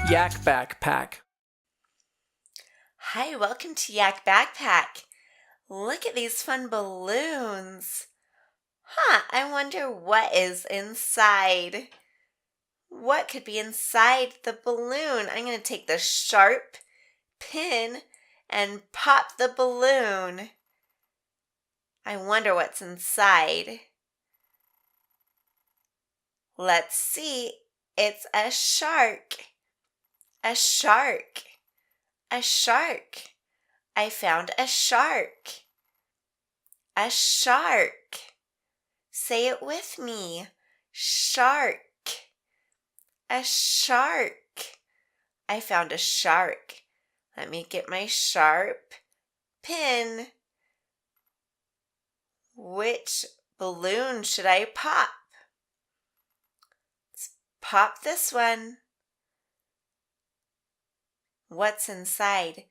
Yak Backpack. Hi, welcome to Yak Backpack. Look at these fun balloons. I wonder what is inside. What could be inside the balloon? I'm going to take the sharp pin and pop the balloon. I wonder what's inside. Let's see. It's a shark. A shark. A shark. I found a shark. A shark. Say it with me. Shark. A shark. I found a shark. Let me get my sharp pin. Which balloon should I pop? Let's pop this one. What's inside?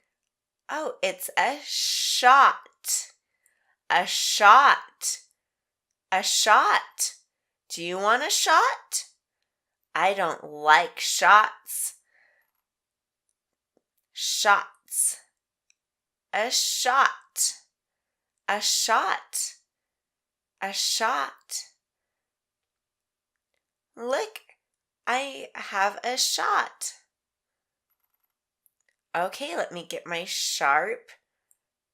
Oh, it's a shot. A shot. A shot. Do you want a shot? I don't like shots. Shots. A shot. A shot. A shot. Look, I have a shot. Okay, let me get my sharp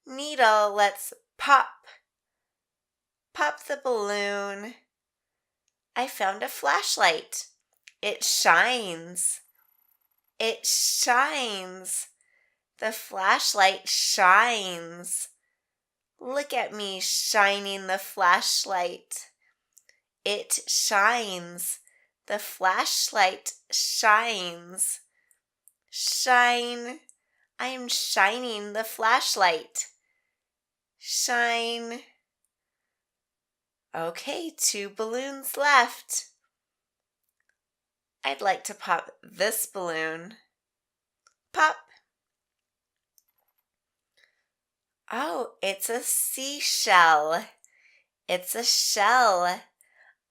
needle. Let's pop. Pop the balloon. I found a flashlight. It shines. It shines. The flashlight shines. Look at me shining the flashlight. It shines. The flashlight shines. Shine. I am shining the flashlight. Shine. Okay, 2 balloons left. I'd like to pop this balloon. Pop. Oh, it's a seashell. It's a shell.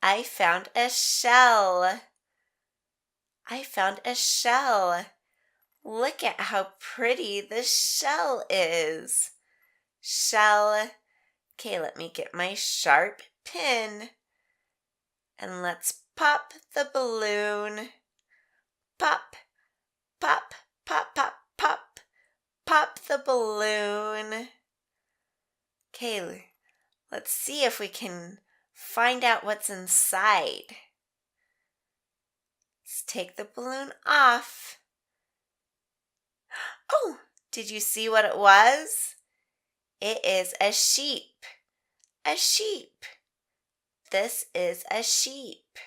I found a shell. I found a shell. Look at how pretty the shell is. Shell. Okay, let me get my sharp pin. And let's pop the balloon. Pop, pop, pop, pop, pop. Pop the balloon. Okay, let's see if we can find out what's inside. Let's take the balloon off. Oh, did you see what it was? It is a sheep. A sheep. This is a sheep.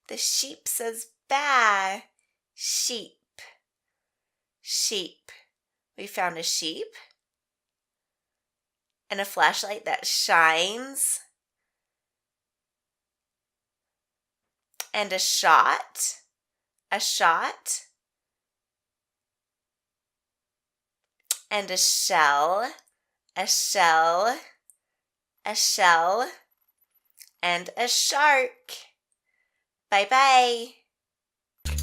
The sheep says ba. Sheep. Sheep. We found a sheep and a flashlight that shines and a shot. A shot. And a shell, a shell, a shell, and a shark. Bye-bye.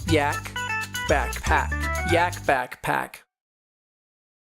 Yak Backpack. Yak Backpack.